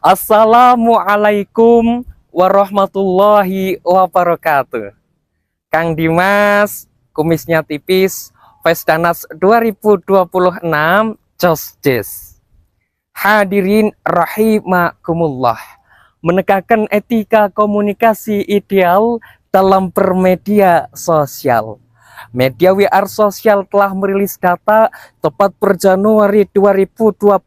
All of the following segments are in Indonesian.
Assalamualaikum warahmatullahi wabarakatuh. Kang Dimas, kumisnya tipis, Fesdanas 2026, Jos Jes. Hadirin rahimakumullah. Menegakkan etika komunikasi ideal dalam bermedia sosial. Media WR Sosial telah merilis data tepat per Januari 2025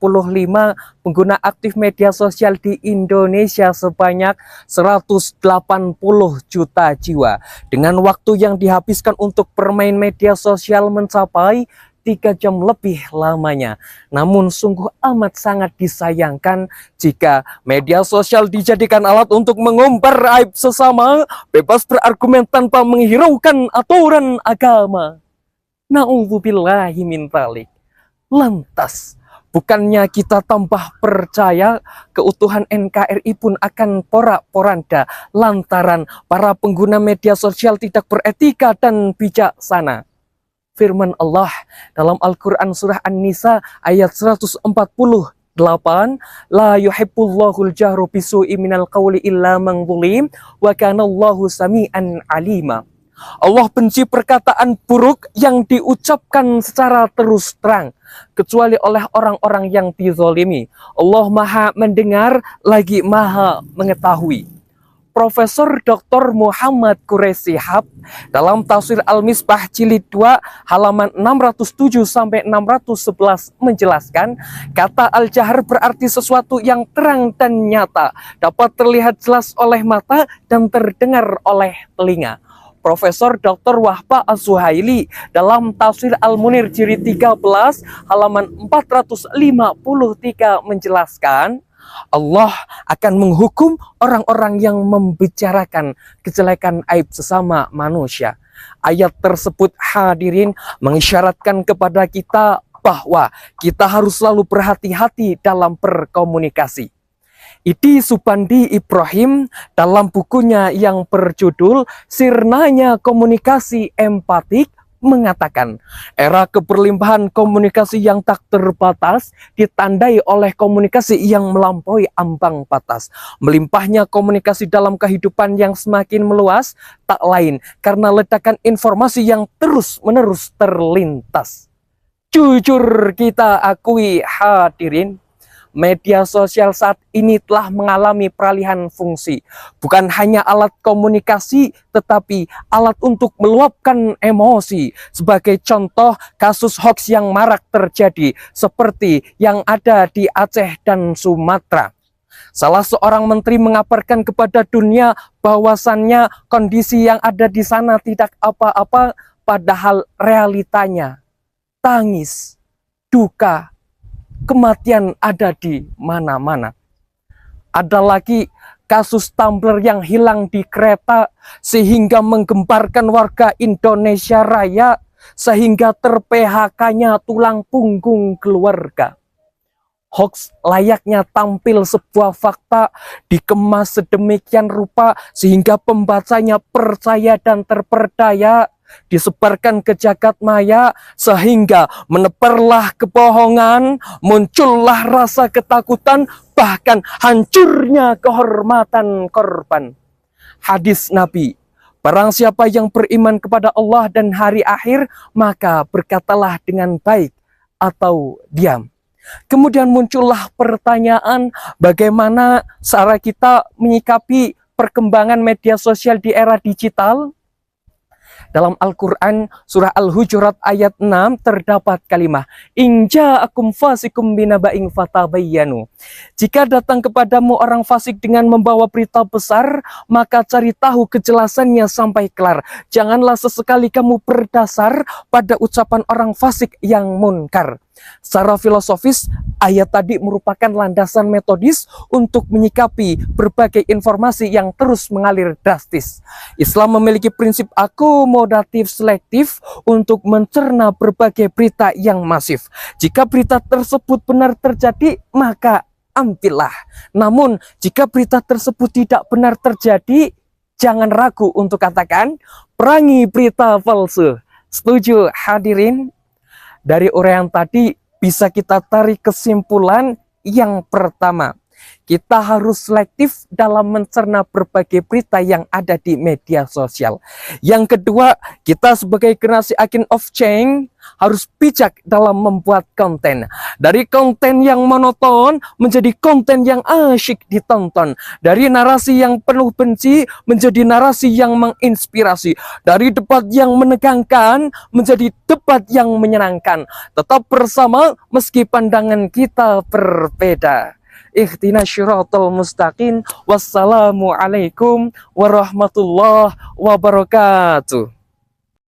pengguna aktif media sosial di Indonesia sebanyak 180 juta jiwa. Dengan waktu yang dihabiskan untuk bermain media sosial mencapai 3 jam lebih lamanya. Namun sungguh amat sangat disayangkan jika media sosial dijadikan alat untuk mengumbar aib sesama, bebas berargumen tanpa menghiraukan aturan agama. Na'udzubillahi min dzalik. Lantas, bukannya kita tambah percaya keutuhan NKRI pun akan porak-poranda lantaran para pengguna media sosial tidak beretika dan bijaksana. Firman Allah dalam Al-Quran surah An-Nisa ayat 148, la yuhibbullahul jahru bisu'i minal qawli illa man zulim wa kanallahu sami'an alima. Allah benci perkataan buruk yang diucapkan secara terus terang kecuali oleh orang-orang yang dizolimi. Allah Maha mendengar lagi Maha mengetahui. Profesor Dr. Muhammad Quraisy Shihab dalam Tafsir Al-Misbah Jilid 2 halaman 607 sampai 611 menjelaskan, kata al-jahr berarti sesuatu yang terang dan nyata, dapat terlihat jelas oleh mata dan terdengar oleh telinga. Profesor Dr. Wahba Az-Zuhaili dalam Tafsir Al-Munir Jilid 13 halaman 453 menjelaskan, Allah akan menghukum orang-orang yang membicarakan kejelekan aib sesama manusia. Ayat tersebut hadirin mengisyaratkan kepada kita bahwa kita harus selalu berhati-hati dalam berkomunikasi. Idi Supandi Ibrahim dalam bukunya yang berjudul Sirnanya Komunikasi Empatik mengatakan, era keberlimpahan komunikasi yang tak terbatas ditandai oleh komunikasi yang melampaui ambang batas. Melimpahnya komunikasi dalam kehidupan yang semakin meluas tak lain karena ledakan informasi yang terus-menerus terlintas. Jujur kita akui hadirin, media sosial saat ini telah mengalami peralihan fungsi. Bukan hanya alat komunikasi, tetapi alat untuk meluapkan emosi. Sebagai contoh, kasus hoax yang marak terjadi, seperti yang ada di Aceh dan Sumatera. Salah seorang menteri mengabarkan kepada dunia bahwasannya kondisi yang ada di sana tidak apa-apa, padahal realitanya tangis, duka, kematian ada di mana-mana. Ada lagi kasus tumbler yang hilang di kereta sehingga menggemparkan warga Indonesia Raya sehingga ter-PHK-nya tulang punggung keluarga. Hoax layaknya tampil sebuah fakta dikemas sedemikian rupa sehingga pembacanya percaya dan terperdaya, disebarkan ke jagat maya sehingga menebarlah kebohongan, muncullah rasa ketakutan, bahkan hancurnya kehormatan korban. Hadis Nabi, barang siapa yang beriman kepada Allah dan hari akhir, maka berkatalah dengan baik atau diam. Kemudian muncullah pertanyaan, bagaimana cara kita menyikapi perkembangan media sosial di era digital? Dalam Al-Quran surah Al-Hujurat ayat 6 terdapat kalimat in ja'akum fasikum binaba'in fatabayyanu. Jika datang kepadamu orang fasik dengan membawa berita besar, maka cari tahu kejelasannya sampai kelar. Janganlah sesekali kamu berdasar pada ucapan orang fasik yang munkar. Secara filosofis, ayat tadi merupakan landasan metodis untuk menyikapi berbagai informasi yang terus mengalir drastis. Islam memiliki prinsip akomodatif selektif untuk mencerna berbagai berita yang masif. Jika berita tersebut benar terjadi, maka ambillah. Namun, jika berita tersebut tidak benar terjadi, jangan ragu untuk katakan, perangi berita palsu. Setuju hadirin? Dari uraian tadi bisa kita tarik kesimpulan yang pertama. Kita harus selektif dalam mencerna berbagai berita yang ada di media sosial. Yang kedua, kita sebagai generasi agent of change harus bijak dalam membuat konten. Dari konten yang monoton menjadi konten yang asyik ditonton. Dari narasi yang penuh benci menjadi narasi yang menginspirasi. Dari debat yang menegangkan menjadi debat yang menyenangkan. Tetap bersama meski pandangan kita berbeda. Ihdinas syiratal mustaqim. Wassalamualaikum warahmatullahi wabarakatuh.